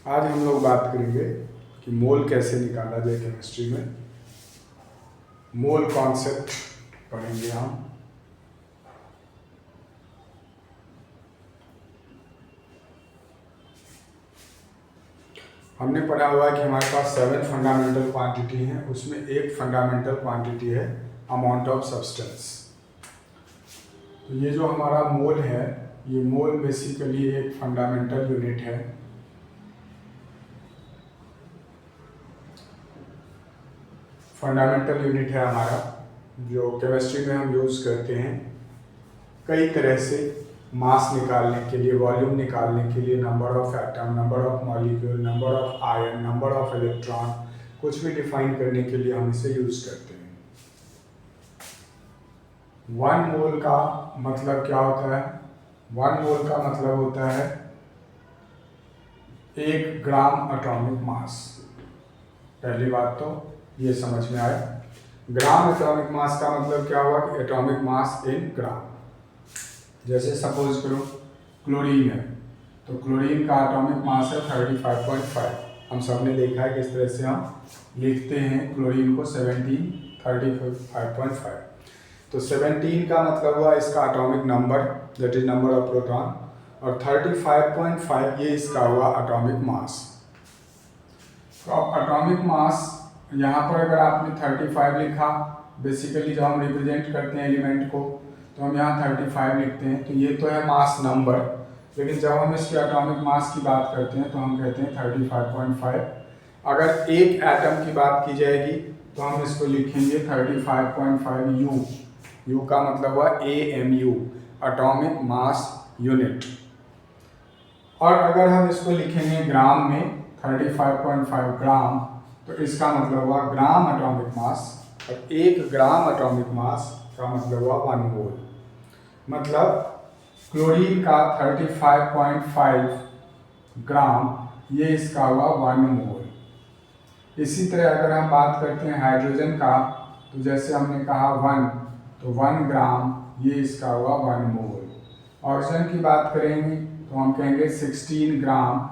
आज हम लोग बात करेंगे कि मोल कैसे निकाला जाए केमिस्ट्री में। मोल कॉन्सेप्ट पढ़ेंगे हम। हमने पढ़ा हुआ है कि हमारे पास 7 फंडामेंटल क्वांटिटी हैं, उसमें एक फंडामेंटल क्वांटिटी है अमाउंट ऑफ सब्सटेंस। तो ये जो हमारा मोल है, ये मोल बेसिकली एक फंडामेंटल यूनिट है। फंडामेंटल यूनिट है हमारा, जो केमिस्ट्री में हम यूज़ करते हैं कई तरह से मास निकालने के लिए, वॉल्यूम निकालने के लिए, number of atom, number of molecule, number of ion, number of electron, कुछ भी डिफाइन करने के लिए हम इसे यूज़ करते हैं। 1 मोल का मतलब क्या होता है? 1 मोल का मतलब होता है 1 ग्राम एटॉमिक मास। पहली बात तो ये समझ में आया। ग्राम एटॉमिक मास का मतलब क्या हुआ कि एटॉमिक मास इन ग्राम। जैसे सपोज करो क्लोरीन है, तो क्लोरीन का एटॉमिक मास है 35.5। हम सब ने देखा है किस तरह से हम लिखते हैं क्लोरीन को 35.5। तो 17 का मतलब हुआ इसका atomic number, that is number of proton, और 35.5 ये इसका हुआ एटॉमिक मास। तो अब एटॉमिक मास यहाँ पर अगर आपने 35 लिखा, बेसिकली जब हम रिप्रेजेंट करते हैं एलिमेंट को तो हम यहाँ 35 लिखते हैं, तो ये तो है मास नंबर। लेकिन जब हम इसके एटॉमिक मास की बात करते हैं तो हम कहते हैं 35.5। अगर एक एटम की बात की जाएगी तो हम इसको लिखेंगे 35.5 यू। यू का मतलब हुआ AMU, एटॉमिक मास यूनिट। और अगर हम इसको लिखेंगे ग्राम में 35.5 ग्राम, तो इसका मतलब हुआ ग्राम एटॉमिक मास। और 1 ग्राम एटॉमिक मास का मतलब हुआ 1 मोल। मतलब क्लोरीन का 35.5 ग्राम, ये इसका हुआ 1 मोल। इसी तरह अगर हम बात करते हैं हाइड्रोजन का, तो जैसे हमने कहा 1, तो 1 ग्राम, ये इसका हुआ 1 मोल। ऑक्सीजन की बात करेंगे तो हम कहेंगे 16 ग्राम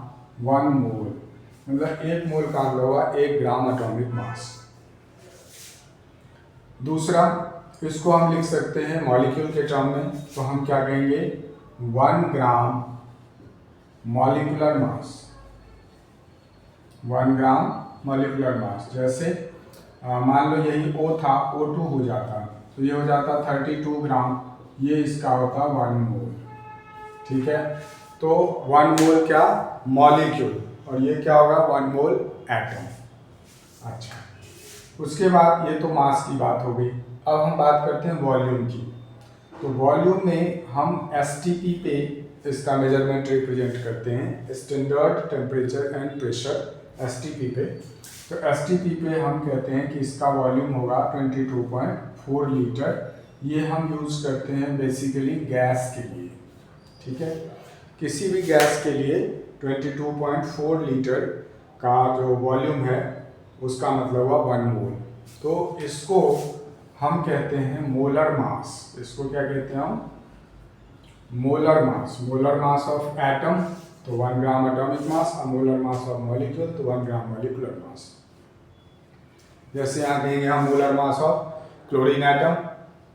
1 मोल। मतलब 1 मोल का मतलब हुआ 1 ग्राम एटॉमिक मास। दूसरा, इसको हम लिख सकते हैं मॉलिक्यूल के टर्म में, तो हम क्या कहेंगे 1 gram molecular mass. 1 gram molecular mass. जैसे मान लो यही O था, O2 हो जाता, तो ये हो जाता 32 ग्राम, ये इसका होता 1 मोल। ठीक है, तो 1 मोल क्या? मॉलिक्यूल। और ये क्या होगा? 1 मोल एटम। अच्छा, उसके बाद ये तो मास की बात हो गई। अब हम बात करते हैं वॉल्यूम की। तो वॉल्यूम में हम STP पे इसका मेजरमेंट रिप्रेजेंट करते हैं, standard temperature and pressure STP पे। तो STP पे हम कहते हैं कि इसका वॉल्यूम होगा 22.4 लीटर। ये हम यूज़ करते हैं बेसिकली गैस के लिए। ठीक है, किसी भी गैस के लिए 22.4 लीटर का जो वॉल्यूम है उसका मतलब हुआ 1 मोल। तो इसको हम कहते हैं मोलर मास। इसको क्या कहते हैं हम? Molar mass. Molar mass of atom तो 1 ग्राम एटॉमिक मास, और मोलर मास ऑफ मॉलिक्यूल तो 1 ग्राम मॉलिक्यूलर मास। जैसे यहाँ कहेंगे हम molar mass of chlorine atom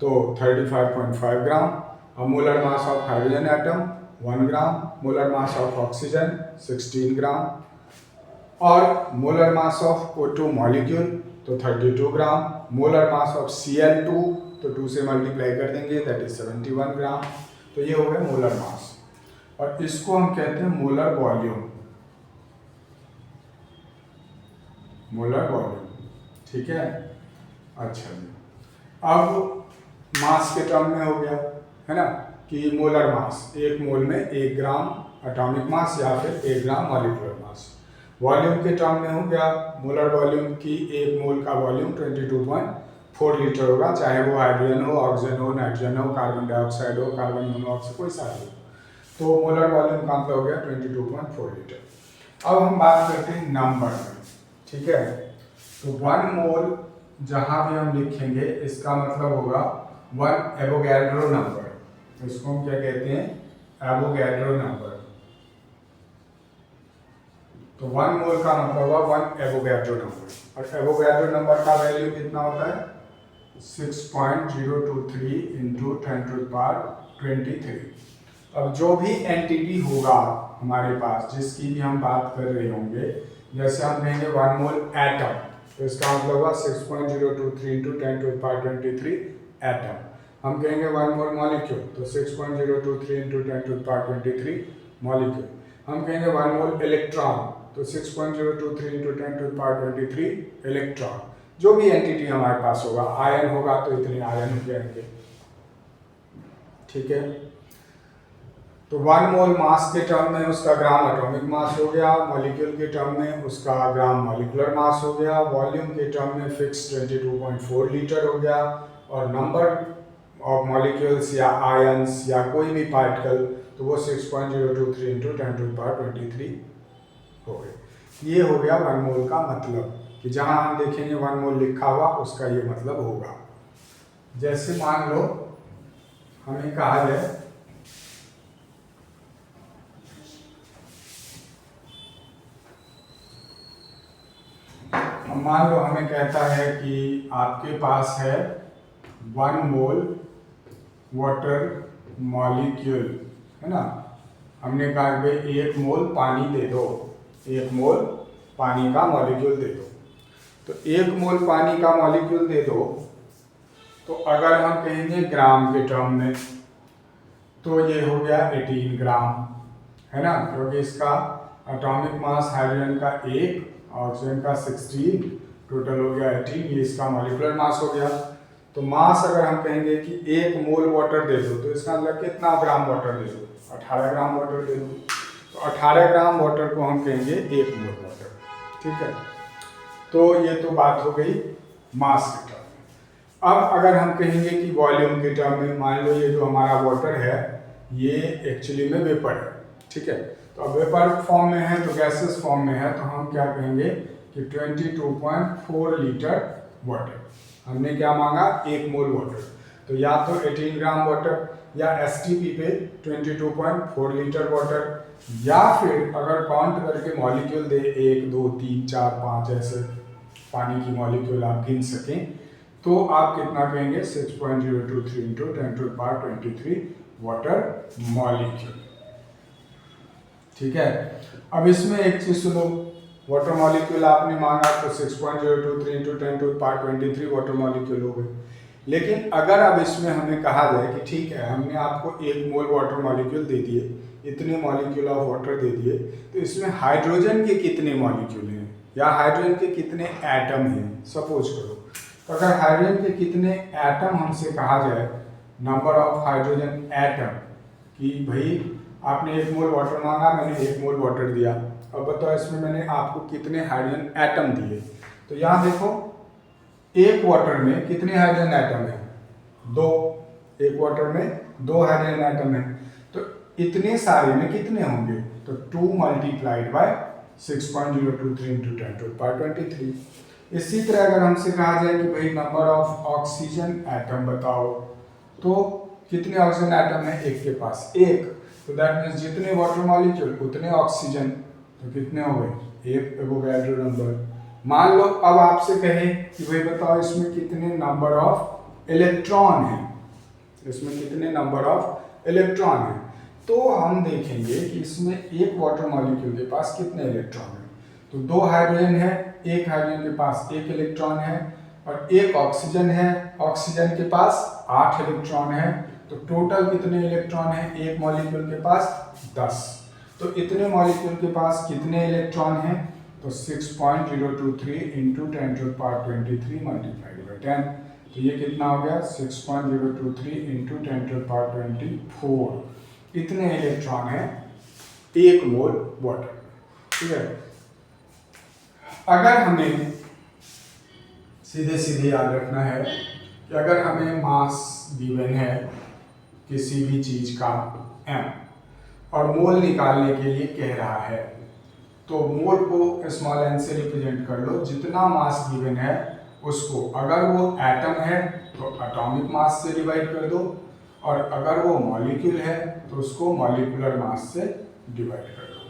तो 35.5 ग्राम, और molar mass of hydrogen atom 1 gram, molar mass of oxygen 16 ग्राम, और molar mass of O2 molecule तो 32 ग्राम, मोलर मास ऑफ Cl2 तो 2 से मल्टीप्लाई कर देंगे, दैट इज 71 ग्राम। तो ये हो गया मोलर मास। और इसको हम कहते हैं मोलर वॉल्यूम। मोलर वॉल्यूम, ठीक है। अच्छा जी, अब मास के टर्म में हो गया है ना कि मोलर मास, 1 मोल में 1 ग्राम एटॉमिक मास या फिर 1 ग्राम मॉलिक्यूलर मास। वॉल्यूम के टर्म में हो गया मोलर वॉल्यूम की 1 मोल का वॉल्यूम 22.4 लीटर होगा, चाहे वो हाइड्रोजन हो, ऑक्सीजन हो, नाइट्रोजन हो, कार्बन डाइऑक्साइड हो, कार्बन मोनोऑक्साइड, कोई सा हो। तो मोलर वॉल्यूम का मतलब हो गया 22.4 लीटर। अब हम बात करते हैं नंबर में। ठीक है, तो 1 मोल जहां भी हम लिखेंगे इसका मतलब होगा 1 एवोगैड्रो नंबर। तो इसको हम क्या कहते हैं? Avogadro number. तो 1 मोल का मतलब हुआ 1 एवोगैड्रो नंबर, और एवोगैड्रो नंबर का वैल्यू कितना होता है 6.023 इंटू 10⁻23। अब जो भी एंटिटी होगा हमारे पास जिसकी भी हम बात कर रहे होंगे, जैसे हम कहेंगे 1 मोल एटम, तो इसका मतलब हुआ 6.023 इंटू 10⁻23 एटम। हम कहेंगे 1 मोल मॉलिक्यूल, तो 6.023 इंटू 10⁻23 मॉलिक्यूल। हम कहेंगे 1 मोल इलेक्ट्रॉन, तो 6.023 इंटू 10⁻23 इलेक्ट्रॉन। जो भी एंटिटी हमारे पास होगा, आयन होगा तो इतने आयन हो जाएंगे, ठीक है। तो 1 मोल मास के टर्म में उसका ग्राम एटॉमिक मास हो गया, मॉलिक्यूल के टर्म में उसका ग्राम मॉलिक्यूलर मास हो गया, वॉल्यूम के टर्म में फिक्स 22.4 लीटर हो गया, और नंबर ऑफ मॉलिक्यूल्स या आयंस या कोई भी पार्टिकल तो वो 6.023 इंटू 10⁻23 हो गए। ये हो गया 1 मोल का मतलब, कि जहां हम देखेंगे 1 मोल लिखा हुआ उसका ये मतलब होगा। जैसे मान लो हमें कहा जाए मान लो हमें कहता है कि आपके पास है 1 मोल वाटर मॉलिक्यूल, है ना। हमने कहा भाई 1 मोल पानी दे दो, 1 मोल पानी का मॉलिक्यूल दे दो। तो 1 मोल पानी का मॉलिक्यूल दे दो, तो अगर हम कहेंगे ग्राम के टर्म में तो ये हो गया 18 ग्राम, है ना, क्योंकि इसका एटॉमिक मास हाइड्रोजन का 1, ऑक्सीजन का 16, टोटल हो गया 18, ये इसका मॉलिक्यूलर मास हो गया। तो मास अगर हम कहेंगे कि 1 मोल वाटर दे दो, तो इसका मतलब कितना ग्राम वाटर दे दो, 18 ग्राम वाटर दे दो। तो 18 ग्राम वाटर को हम कहेंगे 1 मोल वाटर, ठीक है। तो ये तो बात हो गई मास के टर्म में। अब अगर हम कहेंगे कि वॉल्यूम के टर्म में, मान लो ये जो हमारा वाटर है ये एक्चुअली में वेपर है, ठीक है। तो अब वेपर फॉर्म में है, तो गैसेस फॉर्म में है, तो हम क्या कहेंगे कि 22.4 लीटर वाटर। हमने क्या मांगा 1 मोल वाटर, तो या तो 18 ग्राम वाटर या एसटीपी पे 22.4 लीटर वाटर, या फिर अगर काउंट करके मॉलिक्यूल दे 1 2 3 4 5 ऐसे पानी की मॉलिक्यूल आप गिन सकें, तो आप कितना कहेंगे 6.023 इंटू 10⁻23 वाटर मॉलिक्यूल, ठीक है। अब इसमें एक चीज सुनो, वाटर मॉलिक्यूल आपने मांगा तो 6.023 इंटू 10⁻23 वाटर मॉलिक्यूल हो गए। लेकिन अगर अब इसमें हमें कहा जाए कि ठीक है हमने आपको 1 मोल वाटर मॉलिक्यूल दे दिए, इतने मॉलिक्यूल ऑफ वाटर दे दिए, तो इसमें हाइड्रोजन के कितने मॉलिक्यूल हैं या हाइड्रोजन के कितने एटम हैं, सपोज करो। तो अगर हाइड्रोजन के कितने एटम हमसे कहा जाए, नंबर ऑफ हाइड्रोजन एटम, कि भाई आपने 1 मोल वाटर मांगा, मैंने 1 मोल वाटर दिया, अब बताओ इसमें मैंने आपको कितने हाइड्रोजन एटम दिए। तो यहाँ देखो एक वाटर में कितने हाइड्रोजन एटम है, 2, एक वाटर में 2 हाइड्रोजन एटम है, तो इतने सारे में कितने होंगे, तो 2 मल्टीप्लाइड बाय 6.023 इंटू 10⁻23। इसी तरह अगर हमसे कहा जाए कि भाई नंबर ऑफ ऑक्सीजन एटम बताओ, तो कितने ऑक्सीजन एटम है, एक के पास 1, तो दैट मीन्स जितने वाटर मॉलिक्यूल उतने ऑक्सीजन, तो कितने हो गए, 1 एवोगैड्रो नंबर। मान लो अब आपसे कहे कि भाई बताओ इसमें कितने नंबर ऑफ इलेक्ट्रॉन हैं, इसमें कितने नंबर ऑफ इलेक्ट्रॉन हैं, तो हम देखेंगे कि इसमें एक वाटर मॉलिक्यूल के पास कितने इलेक्ट्रॉन हैं। तो 2 हाइड्रोजन है, एक हाइड्रोजन के पास 1 इलेक्ट्रॉन है, और 1 ऑक्सीजन है, ऑक्सीजन के पास 8 इलेक्ट्रॉन है, तो टोटल कितने इलेक्ट्रॉन है एक मॉलिक्यूल के पास, 10। तो इतने मॉलिक्यूल के पास कितने इलेक्ट्रॉन हैं, तो 6.023 इंटू 10⁻23 मल्टीप्लाइड बाई 10, तो ये कितना हो गया 6.023 इंटू 10⁻24, इतने इलेक्ट्रॉन है 1 मोल वाटर, ठीक है। अगर हमें सीधे सीधे याद रखना है कि अगर हमें मास गिवन है किसी भी चीज का m और मोल निकालने के लिए कह रहा है, तो मोल को स्मॉल n से रिप्रेजेंट कर लो, जितना मास गिवन है उसको, अगर वो एटम है तो एटॉमिक मास से डिवाइड कर दो, और अगर वो मॉलिक्यूल है तो उसको मॉलिक्यूलर मास से डिवाइड कर दो,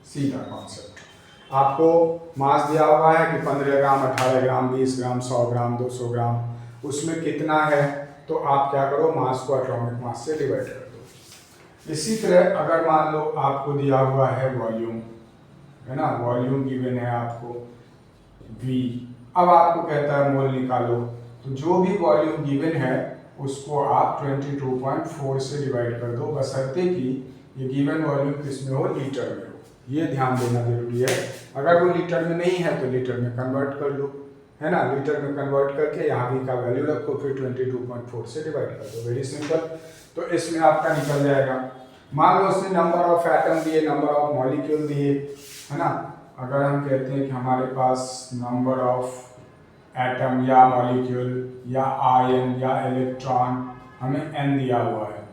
सीधा कॉन्सेप्ट। आपको मास दिया हुआ है कि 15 ग्राम, 18 ग्राम, 20 ग्राम, 100 ग्राम, 200 ग्राम, उसमें कितना है, तो आप क्या करो, मास को एटॉमिक मास से डिवाइड कर दो। इसी तरह अगर मान लो आपको दिया हुआ है वॉल्यूम, है ना, वॉल्यूम गिवन है आपको V, अब आपको कहता है मोल निकालो, तो जो भी वॉल्यूम गिवन है उसको आप 22.4 से डिवाइड कर दो, बशर्ते कि ये गिवन वॉल्यूम किस में हो, लीटर में हो। ये ध्यान देना जरूरी है। अगर वो लीटर में नहीं है तो लीटर में कन्वर्ट कर लो, है ना, लीटर में कन्वर्ट करके यहाँ भी का वैल्यू रखो, फिर 22.4 से डिवाइड कर दो, वेरी सिंपल। तो इसमें आपका निकल जाएगा। मान लो उसने नंबर ऑफ एटम दिए, नंबर ऑफ मॉलिक्यूल दिए, है ना, अगर हम कहते हैं कि हमारे पास नंबर ऑफ एटम या मॉलिक्यूल या आयन या इलेक्ट्रॉन हमें n दिया हुआ है,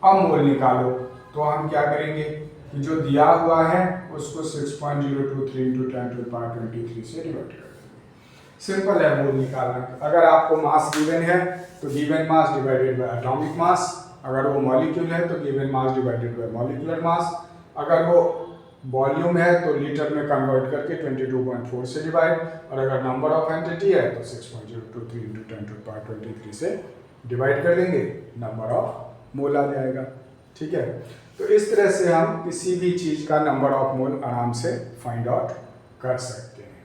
अब मोल निकालो, तो हम क्या करेंगे कि जो दिया हुआ है उसको 6.023 इंटू 10⁻23 से डिवाइड कर देंगे। सिंपल है मोल निकालना। अगर आपको मास गिवन है तो given mass divided by atomic mass, अगर वो मॉलिक्यूल है तो given mass divided by molecular mass, अगर वो वॉल्यूम है तो लीटर में कन्वर्ट करके 22.4 से डिवाइड, और अगर नंबर ऑफ एंटिटी है तो 6.023 इंटू 10⁻23 से डिवाइड कर देंगे, नंबर ऑफ मोल आ जाएगा। ठीक है, तो इस तरह से हम किसी भी चीज़ का नंबर ऑफ मोल आराम से फाइंड आउट कर सकते हैं।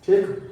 ठीक।